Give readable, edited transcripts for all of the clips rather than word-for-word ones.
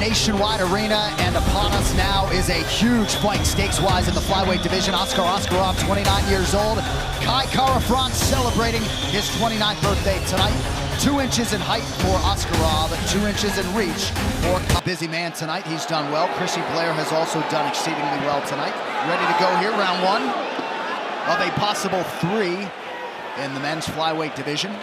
nationwide arena, and upon us now is a huge fight stakes-wise in the flyweight division. Askarov, 29 years old. Kara France celebrating his 29th birthday tonight. 2 inches in height for Askarov, 2 inches in reach for busy man tonight. He's done well. Chrissy Blair has also done exceedingly well tonight. Ready to go here, round 1 of a possible 3 in the men's flyweight division.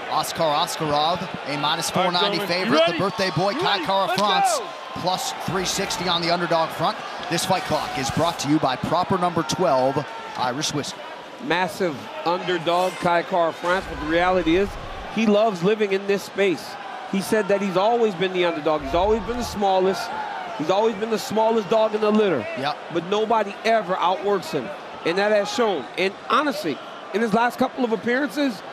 Askarov, a -490 favorite. The birthday boy, Kara France, plus 360 on the underdog front. This fight clock is brought to you by Proper Number 12 Irish Whiskey. Massive underdog, Kara France, but the reality is he loves living in this space. He said that he's always been the underdog. He's always been the smallest. He's always been the smallest dog in the litter. Yep. But nobody ever outworks him, and that has shown. And honestly, in his last couple of appearances,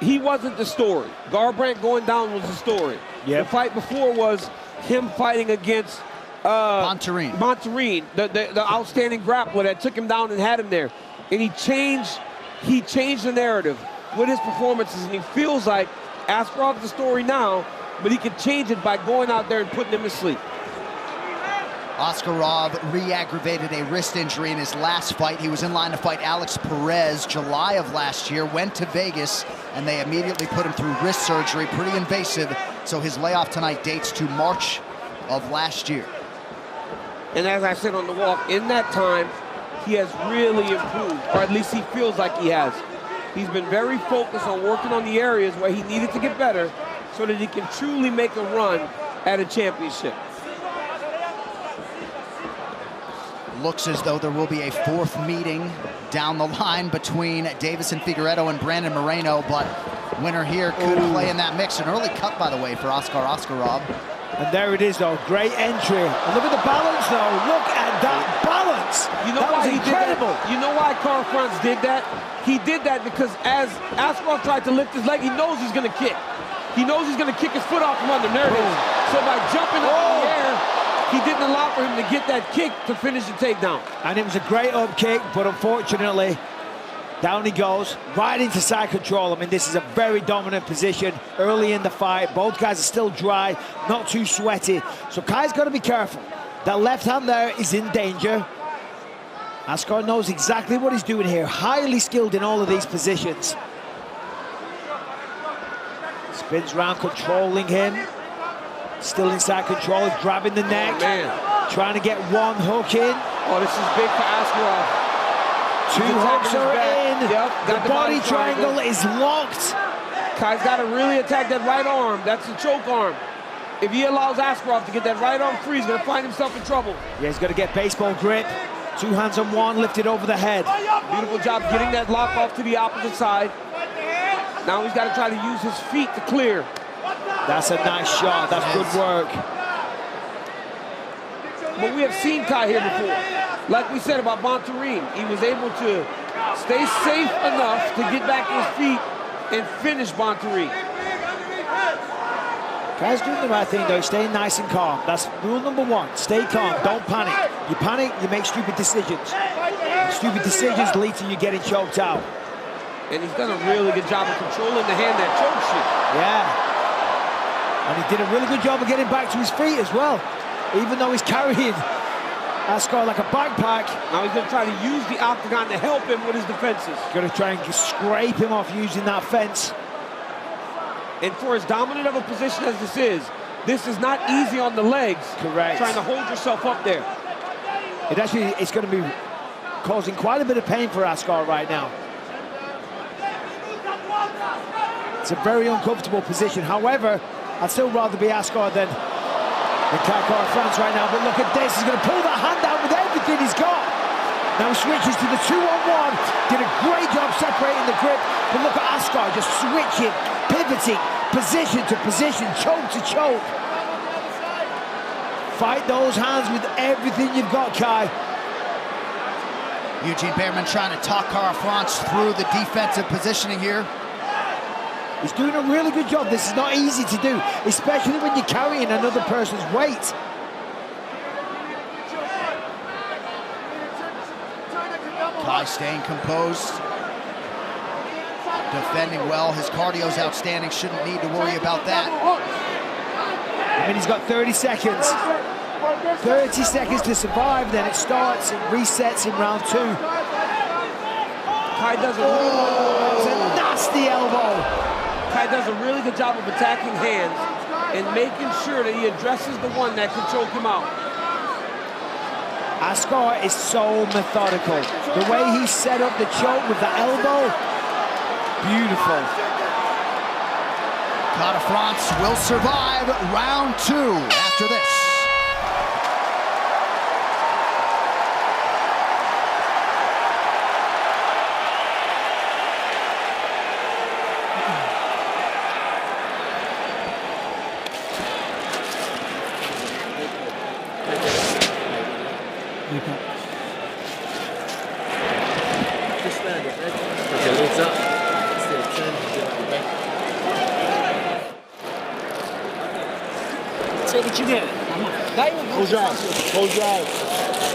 he wasn't the story. Garbrandt going down was the story. Yep. The fight before was him fighting against Monterrine, the outstanding grappler that took him down and had him there. And he changed the narrative with his performances, and he feels like Askarov's the story now, but he can change it by going out there and putting him to sleep. Askarov re-aggravated a wrist injury in his last fight. He was in line to fight Alex Perez July of last year, went to Vegas, and they immediately put him through wrist surgery, pretty invasive, so his layoff tonight dates to March of last year. And as I said on the walk, in that time, he has really improved, or at least he feels like he has. He's been very focused on working on the areas where he needed to get better so that he can truly make a run at a championship. Looks as though there will be a 4th meeting down the line between Davison Figueiredo and Brandon Moreno, but winner here could play in that mix. An early cut, by the way, for Askarov. And there it is, though. Great entry. And look at the balance, though. Look at that balance. You know why he did that? You know why Kara France did that? He did that because as Askarov tried to lift his leg, he knows he's going to kick. He knows he's going to kick his foot off from under. There it is. So by jumping up in the air, he didn't allow for him to get that kick to finish the takedown. And it was a great up kick, but unfortunately, down he goes, right into side control. I mean, this is a very dominant position early in the fight. Both guys are still dry, not too sweaty. So Kai's got to be careful. That left hand there is in danger. Askar knows exactly what he's doing here. Highly skilled in all of these positions. Spins round, controlling him. Still inside control, grabbing the neck. Trying to get one hook in. Oh, this is big for Askarov. 2 hooks are in. Yep, the body triangle is locked. Kai's got to really attack that right arm. That's the choke arm. If he allows Askarov to get that right arm free, he's going to find himself in trouble. Yeah, he's got to get baseball grip. 2 hands on one, lifted over the head. Beautiful job getting that lock off to the opposite side. Now he's got to try to use his feet to clear. That's a nice shot. That's good work. But we have seen Kai here before. Like we said about Monterrine, he was able to stay safe enough to get back to his feet and finish Monterrine. Kai's doing the right thing, though. He's staying nice and calm. That's rule number 1. Stay calm. Don't panic. You panic, you make stupid decisions. And stupid decisions lead to you getting choked out. And he's done a really good job of controlling the hand that chokes you. Yeah. And he did a really good job of getting back to his feet as well, even though he's carrying Askar like a backpack. Now he's going to try to use the octagon to help him with his defenses. Going to try and scrape him off using that fence. And for as dominant of a position as this is not easy on the legs. Correct. Trying to hold yourself up there. It's going to be causing quite a bit of pain for Askar right now. It's a very uncomfortable position. However, I'd still rather be Askar than Kara France right now. But look at this. He's going to pull that hand out with everything he's got. Now he switches to the 2-on-1. Did a great job separating the grip. But look at Askar just switching, pivoting, position to position, choke to choke. Fight those hands with everything you've got, Kai. Eugene Behrman trying to talk Kara France through the defensive positioning here. He's doing a really good job. This is not easy to do, especially when you're carrying another person's weight. Kai staying composed. Defending well. His cardio's outstanding. Shouldn't need to worry about that. I mean, he's got 30 seconds. 30 seconds to survive, then it starts and resets in round 2. Kai does It's a nasty elbow. Kai does a really good job of attacking hands and making sure that he addresses the one that can choke him out. Askar is so methodical. The way he set up the choke with the elbow, beautiful. Kara France will survive round 2 after this. Close your eyes. Close your eyes.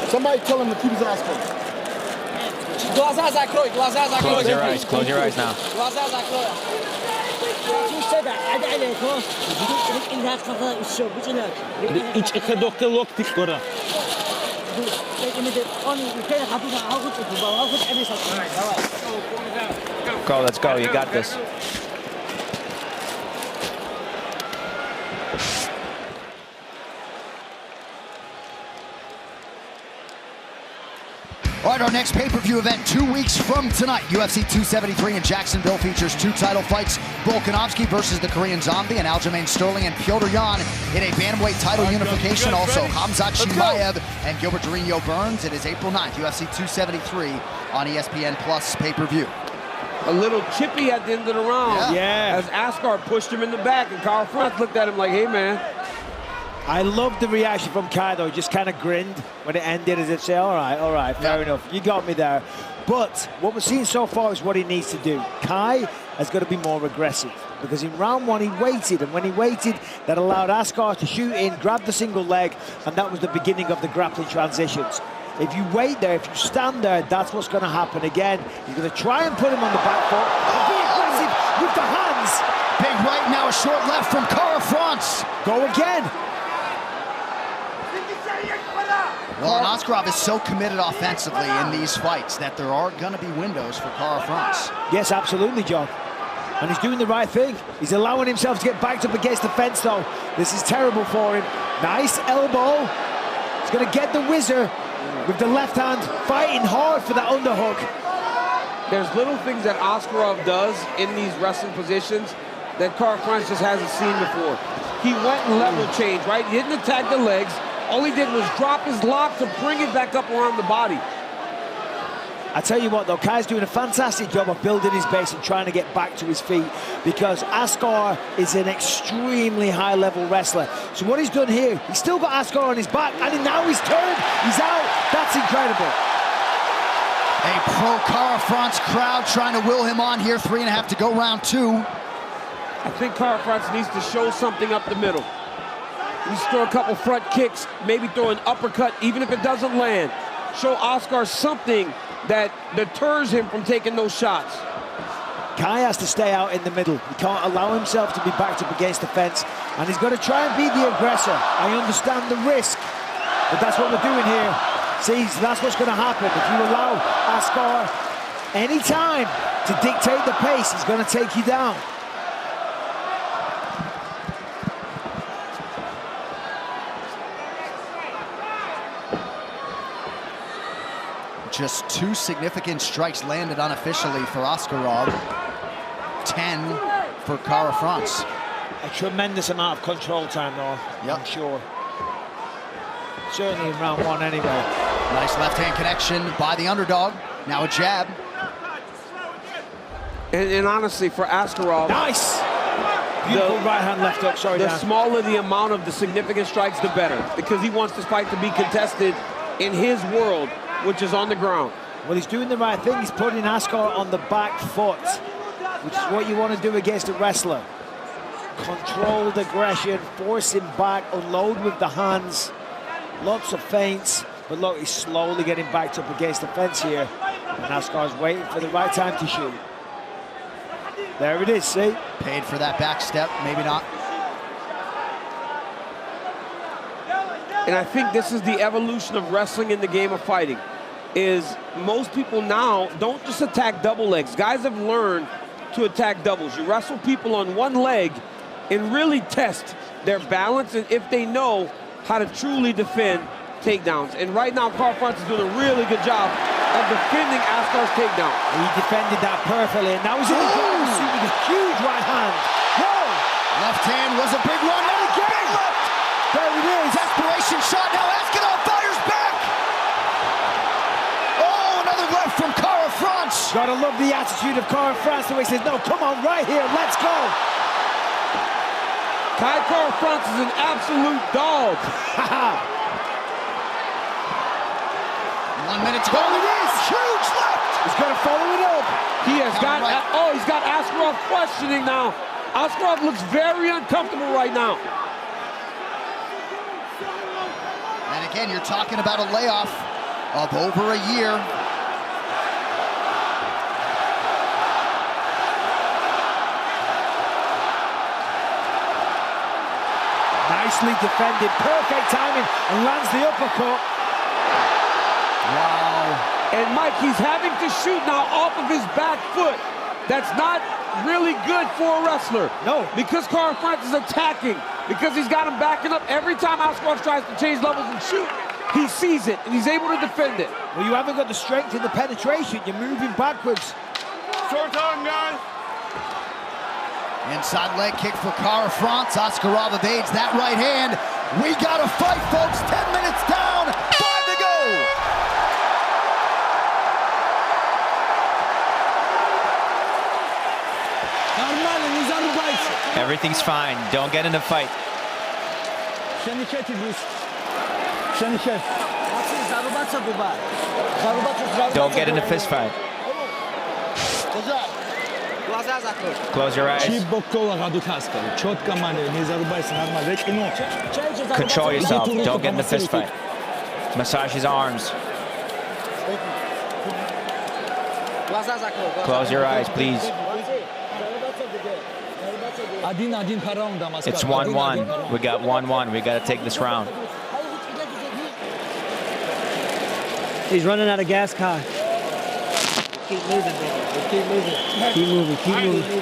Somebody tell him to keep his eyes closed. Глаза закрой, глаза закрой. Close your eyes. Close your eyes now. Глаза закрой. İç doktor loktik gora. Go, let's go. You got this. All right, our next pay-per-view event 2 weeks from tonight. UFC 273 in Jacksonville features 2 title fights. Volkanovski versus the Korean Zombie and Aljamain Sterling and Petr Yan in a bantamweight title unification. Also, Khamzat Chimaev and Gilbert Durinho Burns. It is April 9th, UFC 273 on ESPN Plus pay-per-view. A little chippy at the end of the round. Yeah. As Askar pushed him in the back, and Kara France looked at him like, hey, man. I love the reaction from Kai, though. Just kind of grinned when it ended as if say, all right, fair enough. You got me there. But what we're seeing so far is what he needs to do. Kai has got to be more aggressive because in round 1 he waited, and when he waited, that allowed Askar to shoot in, grab the single leg, and that was the beginning of the grappling transitions. If you wait there, if you stand there, that's what's going to happen again. He's going to try and put him on the back foot and be aggressive with the hands. Big right, now a short left from Kara France. Go again. Well, and Askarov is so committed offensively in these fights that there are going to be windows for Kara France. Yes, absolutely, John. And he's doing the right thing. He's allowing himself to get backed up against the fence, though. This is terrible for him. Nice elbow. He's going to get the whizzer with the left hand, fighting hard for that underhook. There's little things that Askarov does in these wrestling positions that Kara France just hasn't seen before. He went and level change, right? He didn't attack the legs. All he did was drop his lock to bring it back up around the body. I tell you what, though, Kai's doing a fantastic job of building his base and trying to get back to his feet because Askar is an extremely high-level wrestler. So what he's done here, he's still got Askar on his back, and now he's turned, he's out. That's incredible. A pro-Kara France crowd trying to will him on here. 3.5 to go, round 2. I think Kara France needs to show something up the middle. He's throw a couple front kicks, maybe throw an uppercut, even if it doesn't land. Show Askar something that deters him from taking those shots. Kai has to stay out in the middle. He can't allow himself to be backed up against the fence, and he's got to try and be the aggressor. I understand the risk, but that's what we're doing here. See, so that's what's going to happen. If you allow Askar any time to dictate the pace, he's going to take you down. Just 2 significant strikes landed unofficially for Askarov. 10 for Kara France. A tremendous amount of control time, though, yep. I'm sure. Certainly in round 1 anyway. Nice left-hand connection by the underdog. Now a jab. And honestly, for Askarov... Nice! Beautiful right-hand left hook, sorry, The smaller the amount of the significant strikes, the better. Because he wants this fight to be contested in his world, which is on the ground. Well, he's doing the right thing. He's putting Askar on the back foot, which is what you want to do against a wrestler. Controlled aggression, force him back, unload with the hands. Lots of feints, but look, he's slowly getting backed up against the fence here. And Askar's waiting for the right time to shoot. There it is, see? Paid for that back step, maybe not. And I think this is the evolution of wrestling in the game of fighting, is most people now don't just attack double legs. Guys have learned to attack doubles. You wrestle people on one leg and really test their balance and if they know how to truly defend takedowns. And right now, Kara France is doing a really good job of defending Askar's takedown. He defended that perfectly, and that was in the ground with a huge right hand. Whoa! Left hand was a big one. And again. Big left. There it is. Desperation shot. Now Askarov fires back. Oh, another left from Kara France. Gotta love the attitude of Kara France, the way he says, no, come on, right here, let's go. Kara France is an absolute dog. 1 minute to go. It is huge left. He's gonna follow it up. He has got, oh, he's got Askarov questioning now. Askarov looks very uncomfortable right now. And again, you're talking about a layoff of over a year. Nicely defended, perfect timing, and lands the uppercut. Wow. And Mike, he's having to shoot now off of his back foot. That's not really good for a wrestler. No. Because Kara France is attacking, because he's got him backing up. Every time Askarov tries to change levels and shoot, he sees it, and he's able to defend it. Well, you haven't got the strength in the penetration. You're moving backwards. Short time, guys. Inside leg kick for Kara France. Askarov evades that right hand. We got to fight, folks. 10 minutes down, 5 to go. Everything's fine. Don't get in a fight. Don't get in a fist fight. Close your eyes. Control yourself. Don't get in a fist fight. Massage his arms. Close your eyes, please. It's 1-1. We got 1-1. We got to take this round. He's running out of gas, car. Keep moving, baby. Keep moving. Keep moving. Keep moving.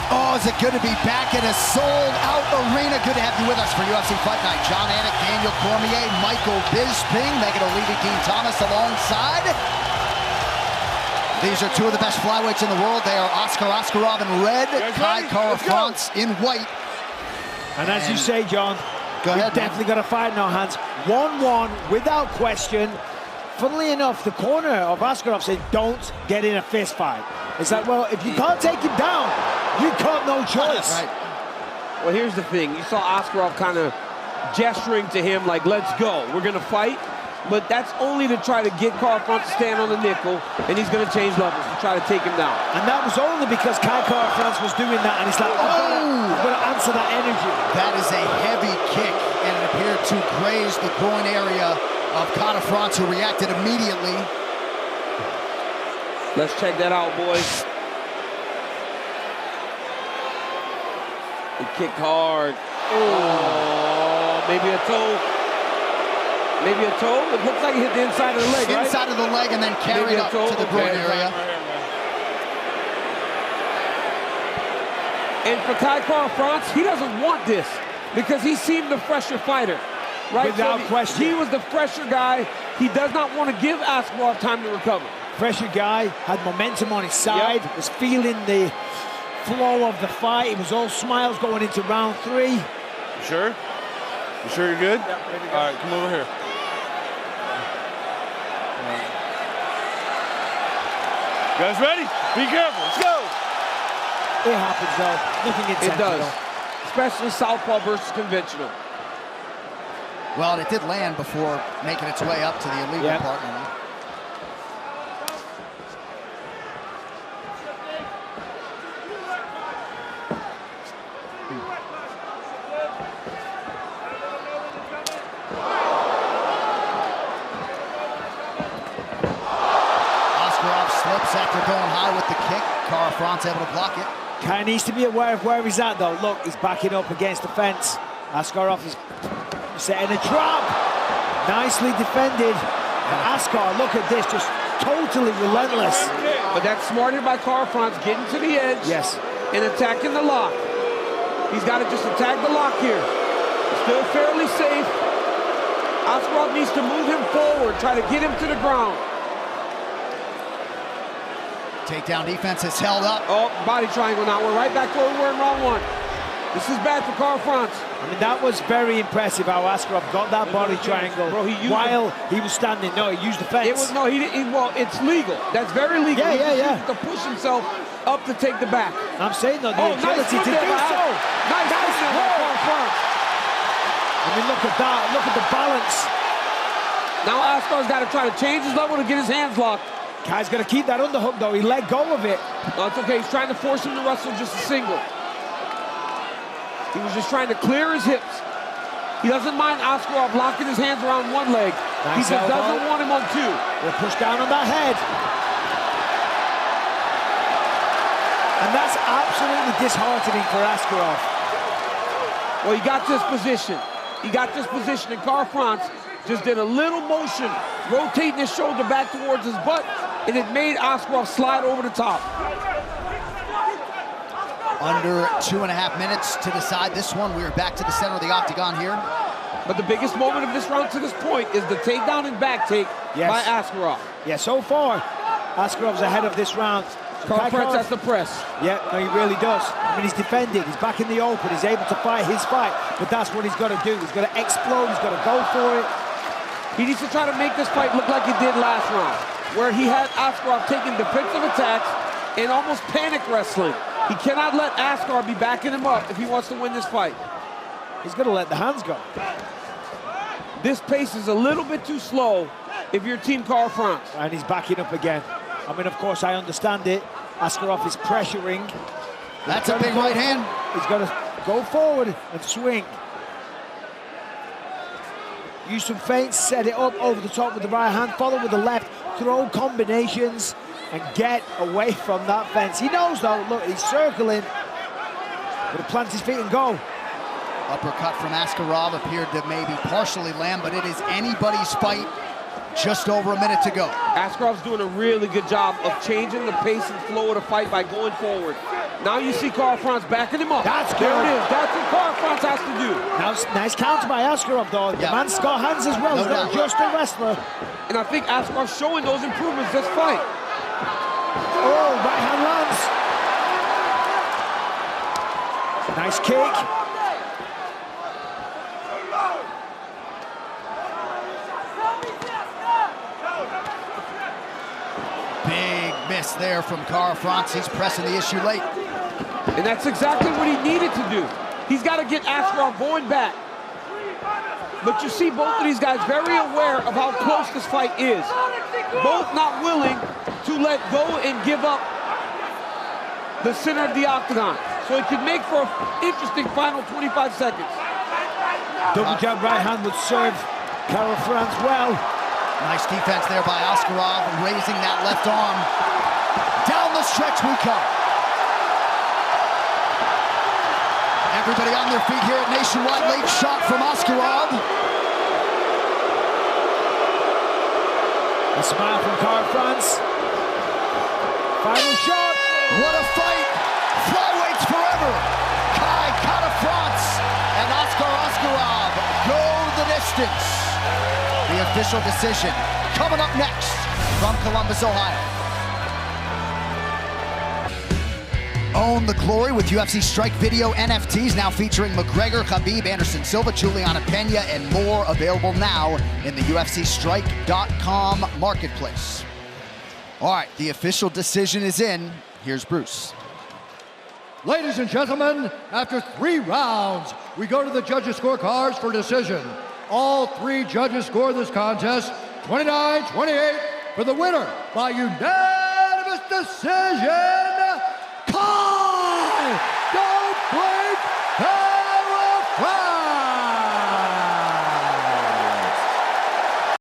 Oh, is it good to be back in a sold-out arena? Good to have you with us for UFC Fight Night. John Anik, Daniel Cormier, Michael Bisping, Megan O'Leary, Dean Thomas alongside. These are two of the best flyweights in the world. They are Askarov in red, Kara France in white. And as you say, John, we've definitely got a fight in our hands. 1-1 without question. Funnily enough, the corner of Askarov said, don't get in a fist fight. It's like, well, if you can't take him down, you've got no choice. Right. Well, here's the thing. You saw Askarov kind of gesturing to him like, let's go. We're going to fight. But that's only to try to get Kara France to stand on the nickel, and he's going to change levels to try to take him down. And that was only because Kara France was doing that, and he's like, I've got to answer that energy. That is a heavy kick, and it appeared to graze the groin area of Kara France, who reacted immediately. Let's check that out, boys. He kicked hard. Oh, maybe a toe. Maybe a toe? It looks like he hit the inside of the leg, right? Inside of the leg and then carried up to the groin area. And for Kara France, he doesn't want this because he seemed the fresher fighter, right? Without question. He was the fresher guy. He does not want to give Askarov time to recover. Fresher guy, had momentum on his side, was feeling the flow of the fight. It was all smiles going into round 3. You sure? You sure you're good? Yeah, ready to go. All right, come over here. You guys ready? Be careful. Let's go. It happens, though. Nothing intentional. It does. Especially southpaw versus conventional. Well, and it did land before making its way up to the illegal partner. After going high with the kick, Kara France able to block it. Kai needs to be aware of where he's at, though. Look, he's backing up against the fence. Askarov is setting a trap. Nicely defended. And Askar, look at this, just totally relentless. But that's smarter by Kara France, getting to the edge. Yes. And attacking the lock. He's got to just attack the lock here. Still fairly safe. Askarov needs to move him forward, try to get him to the ground. Takedown defense is held up. Oh, body triangle now. We're right back to where we were in round one. This is bad for Kara France. I mean, that was very impressive how Askarov got that body triangle. Bro, while he was standing. No, he used the fence. It was, no, he didn't. Well, it's legal. That's very legal. Yeah. To push himself up to take the back. I'm saying, though, the agility to do so. Nice by Kara France. I mean, look at that. Look at the balance. Now Askar's got to try to change his level to get his hands locked. Kai's got to keep that underhook, though. He let go of it. No, it's okay. He's trying to force him to wrestle just a single. He was just trying to clear his hips. He doesn't mind Askarov locking his hands around one leg. He just doesn't want him on two. We'll push down on that head. And that's absolutely disheartening for Askarov. Well, he got this position. He got this position, and Kara France just did a little motion, rotating his shoulder back towards his butt, and it made Askarov slide over the top. Under 2.5 minutes to decide this one. We are back to the center of the octagon here. But the biggest moment of this round to this point is the takedown and back take by Askarov. Yeah, so far, Askarov's ahead of this round. Kara France has to press. Yeah, no, he really does. I mean, he's defending, he's back in the open, he's able to fight his fight, but that's what he's got to do. He's got to explode, he's got to go for it. He needs to try to make this fight look like he did last round, where he had Askarov taking defensive attacks and almost panic wrestling. He cannot let Askar be backing him up if he wants to win this fight. He's got to let the hands go. This pace is a little bit too slow if you're Team Kara France. And he's backing up again. I mean, of course, I understand it. Askarov is pressuring. That's a big right hand. He's got to go forward and swing. Use some feints, set it up over the top with the right hand, follow with the left, throw combinations, and get away from that fence. He knows, though, look, he's circling. But he plants his feet and go. Uppercut from Askarov appeared to maybe partially land, but it is anybody's fight. Just over a minute to go. Askarov's doing a really good job of changing the pace and flow of the fight by going forward. Now you see Kara France backing him up. That's good. There it is. That's what Kara France has to do. Now, nice counter by Askarov, though. The man's got hands as well. He's not just a wrestler. And I think Askarov's showing those improvements this fight. Oh, right hand lands. Nice kick. Big miss there from Kara France. He's pressing the issue late. And that's exactly what he needed to do. He's got to get Askarov going back. But you see both of these guys very aware of how close this fight is. Both not willing to let go and give up the center of the octagon. So it could make for an interesting final 25 seconds. Double jab right hand would serve Kara France well. Nice defense there by Askarov, raising that left arm. Down the stretch we come. Everybody on their feet here at Nationwide. Late shot from Askarov. A smile from Kara France. Final shot. What a fight. Flyweights forever. Kara France and Askarov go the distance. The official decision coming up next from Columbus, Ohio. Own the glory with UFC Strike Video NFTs now featuring McGregor, Khabib, Anderson Silva, Juliana Pena, and more available now in the UFCstrike.com marketplace. All right, the official decision is in. Here's Bruce. Ladies and gentlemen, after 3 rounds, we go to the judges' scorecards for decision. All 3 judges score this contest 29-28 for the winner by unanimous decision.